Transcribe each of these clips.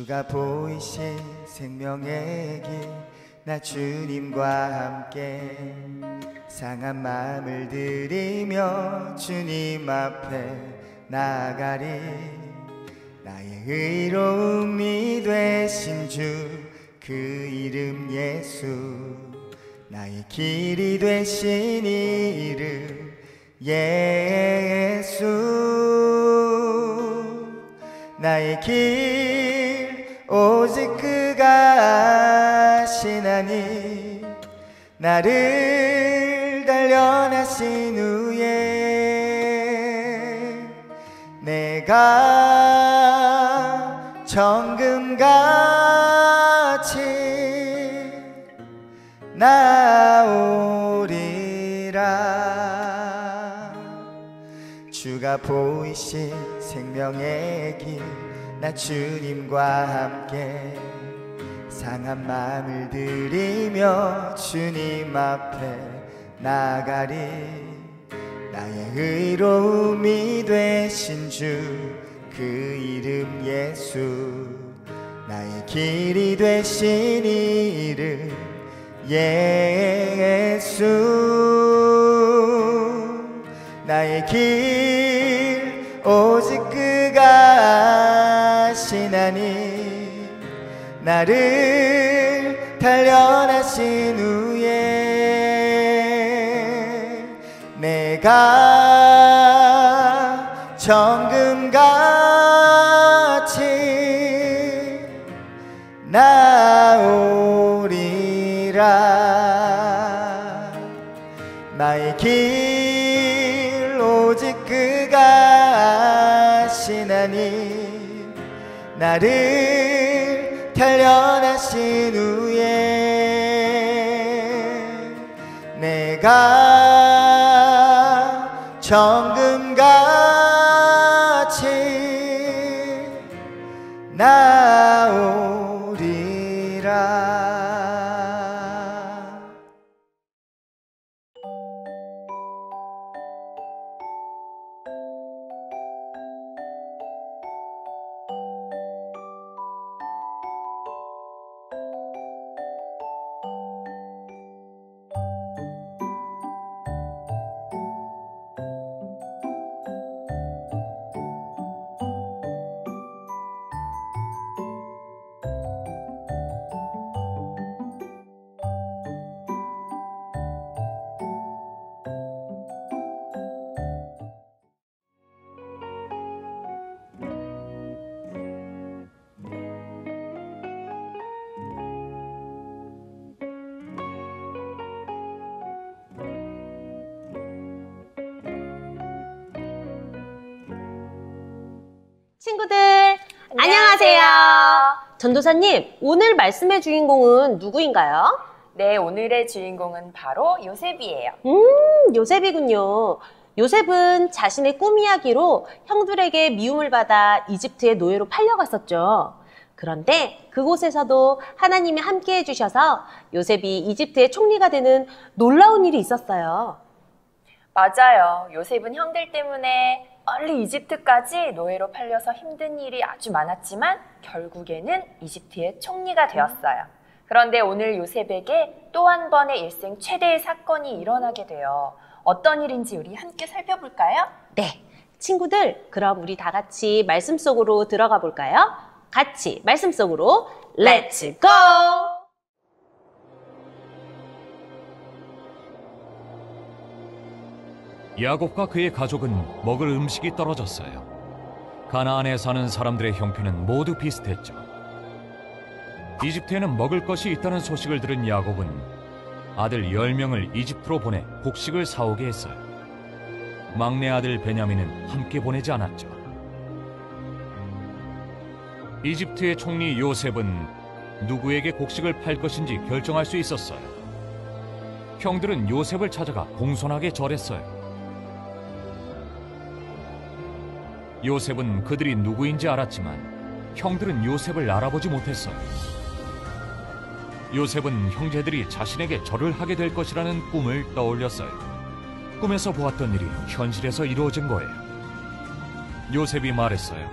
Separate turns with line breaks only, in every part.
주가 보이신 생명의 길, 나 주님과 함께 상한 마음을 들이며 주님 앞에 나아가리. 나의 의로움이 되신 주 그 이름 예수, 나의 길이 되신 이 이름 예수. 나의 길 오직 그가 아시나니, 나를 단련하신 후에 내가 정금같이 나오리라. 주가 보이신 생명의 길, 나 주님과 함께 상한 마음을 들이며 주님 앞에 나가리. 나의 의로움이 되신 주 그 이름 예수, 나의 길이 되신 이 이름 예수. 나의 길 오직 그가 아시나니, 나를 단련하신 후에 내가 정금같이 나오리라. 나의 길 오직 그가 아시나니, 나를 단련하신 후에 내가 정금같이 나오리라.
친구들 안녕하세요. 전도사님, 오늘 말씀의 주인공은 누구인가요?
네, 오늘의 주인공은 바로 요셉이에요.
요셉이군요. 요셉은 자신의 꿈 이야기로 형들에게 미움을 받아 이집트의 노예로 팔려갔었죠. 그런데 그곳에서도 하나님이 함께 해주셔서 요셉이 이집트의 총리가 되는 놀라운 일이 있었어요.
맞아요. 요셉은 형들 때문에 멀리 이집트까지 노예로 팔려서 힘든 일이 아주 많았지만 결국에는 이집트의 총리가 되었어요. 그런데 오늘 요셉에게 또 한 번의 일생 최대의 사건이 일어나게 돼요. 어떤 일인지 우리 함께 살펴볼까요?
네, 친구들 그럼 우리 다 같이 말씀 속으로 들어가 볼까요? 같이 말씀 속으로 렛츠 고!
야곱과 그의 가족은 먹을 음식이 떨어졌어요. 가나안에 사는 사람들의 형편은 모두 비슷했죠. 이집트에는 먹을 것이 있다는 소식을 들은 야곱은 아들 10명을 이집트로 보내 곡식을 사오게 했어요. 막내 아들 베냐민은 함께 보내지 않았죠. 이집트의 총리 요셉은 누구에게 곡식을 팔 것인지 결정할 수 있었어요. 형들은 요셉을 찾아가 공손하게 절했어요. 요셉은 그들이 누구인지 알았지만 형들은 요셉을 알아보지 못했어요. 요셉은 형제들이 자신에게 절을 하게 될 것이라는 꿈을 떠올렸어요. 꿈에서 보았던 일이 현실에서 이루어진 거예요. 요셉이 말했어요.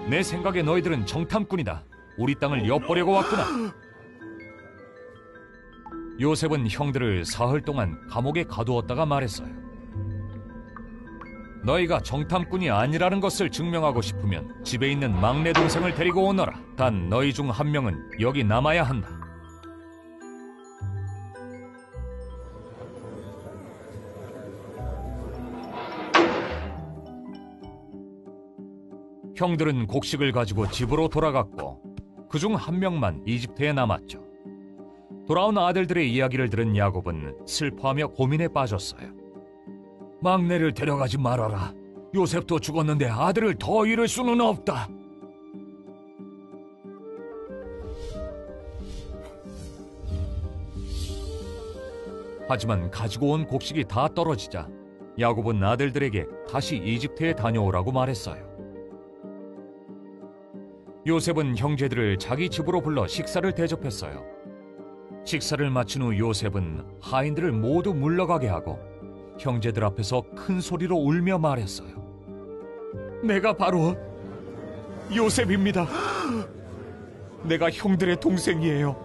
내 생각에 너희들은 정탐꾼이다. 우리 땅을 엿보려고 왔구나. 요셉은 형들을 사흘 동안 감옥에 가두었다가 말했어요. 너희가 정탐꾼이 아니라는 것을 증명하고 싶으면 집에 있는 막내 동생을 데리고 오너라. 단 너희 중 한 명은 여기 남아야 한다. 형들은 곡식을 가지고 집으로 돌아갔고 그중 한 명만 이집트에 남았죠. 돌아온 아들들의 이야기를 들은 야곱은 슬퍼하며 고민에 빠졌어요. 막내를 데려가지 말아라. 요셉도 죽었는데 아들을 더 잃을 수는 없다. 하지만 가지고 온 곡식이 다 떨어지자 야곱은 아들들에게 다시 이집트에 다녀오라고 말했어요. 요셉은 형제들을 자기 집으로 불러 식사를 대접했어요. 식사를 마친 후 요셉은 하인들을 모두 물러가게 하고 형제들 앞에서 큰 소리로 울며 말했어요. 내가 바로 요셉입니다. 내가 형들의 동생이에요.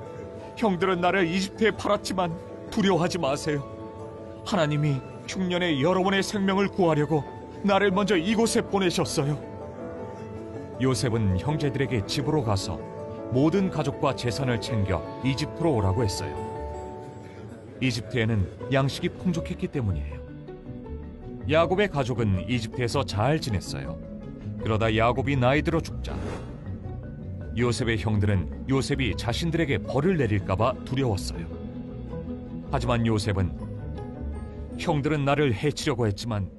형들은 나를 이집트에 팔았지만 두려워하지 마세요. 하나님이 흉년에 여러분의 생명을 구하려고 나를 먼저 이곳에 보내셨어요. 요셉은 형제들에게 집으로 가서 모든 가족과 재산을 챙겨 이집트로 오라고 했어요. 이집트에는 양식이 풍족했기 때문이에요. 야곱의 가족은 이집트에서 잘 지냈어요. 그러다 야곱이 나이 들어 죽자 요셉의 형들은 요셉이 자신들에게 벌을 내릴까 봐 두려웠어요. 하지만 요셉은 형들은 나를 해치려고 했지만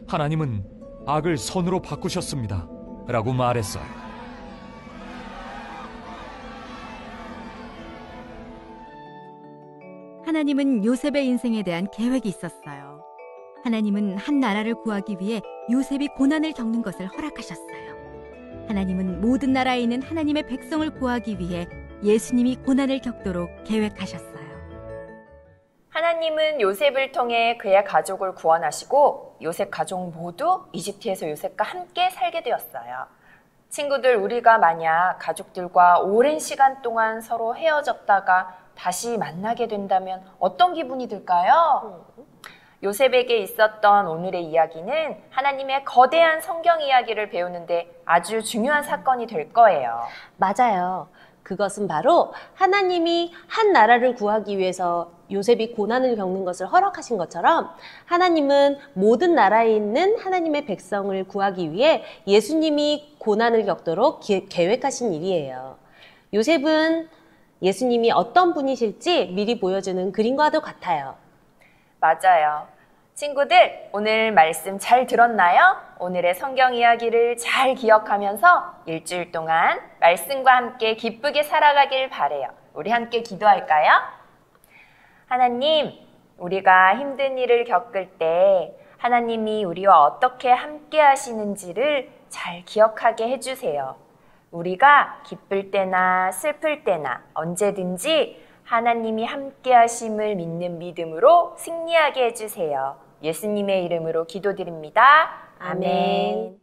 하나님은 악을 선으로 바꾸셨습니다. 라고 말했어요.
하나님은 요셉의 인생에 대한 계획이 있었어요. 하나님은 한 나라를 구하기 위해 요셉이 고난을 겪는 것을 허락하셨어요. 하나님은 모든 나라에 있는 하나님의 백성을 구하기 위해 예수님이 고난을 겪도록 계획하셨어요.
하나님은 요셉을 통해 그의 가족을 구원하시고 요셉 가족 모두 이집트에서 요셉과 함께 살게 되었어요. 친구들, 우리가 만약 가족들과 오랜 시간 동안 서로 헤어졌다가 다시 만나게 된다면 어떤 기분이 들까요? 요셉에게 있었던 오늘의 이야기는 하나님의 거대한 성경 이야기를 배우는데 아주 중요한 사건이 될 거예요.
맞아요. 그것은 바로 하나님이 한 나라를 구하기 위해서 요셉이 고난을 겪는 것을 허락하신 것처럼 하나님은 모든 나라에 있는 하나님의 백성을 구하기 위해 예수님이 고난을 겪도록 계획하신 일이에요. 요셉은 예수님이 어떤 분이실지 미리 보여주는 그림과도 같아요.
맞아요. 친구들, 오늘 말씀 잘 들었나요? 오늘의 성경 이야기를 잘 기억하면서 일주일 동안 말씀과 함께 기쁘게 살아가길 바래요. 우리 함께 기도할까요? 하나님, 우리가 힘든 일을 겪을 때 하나님이 우리와 어떻게 함께 하시는지를 잘 기억하게 해주세요. 우리가 기쁠 때나 슬플 때나 언제든지 하나님이 함께 하심을 믿는 믿음으로 승리하게 해주세요. 예수님의 이름으로 기도드립니다. 아멘.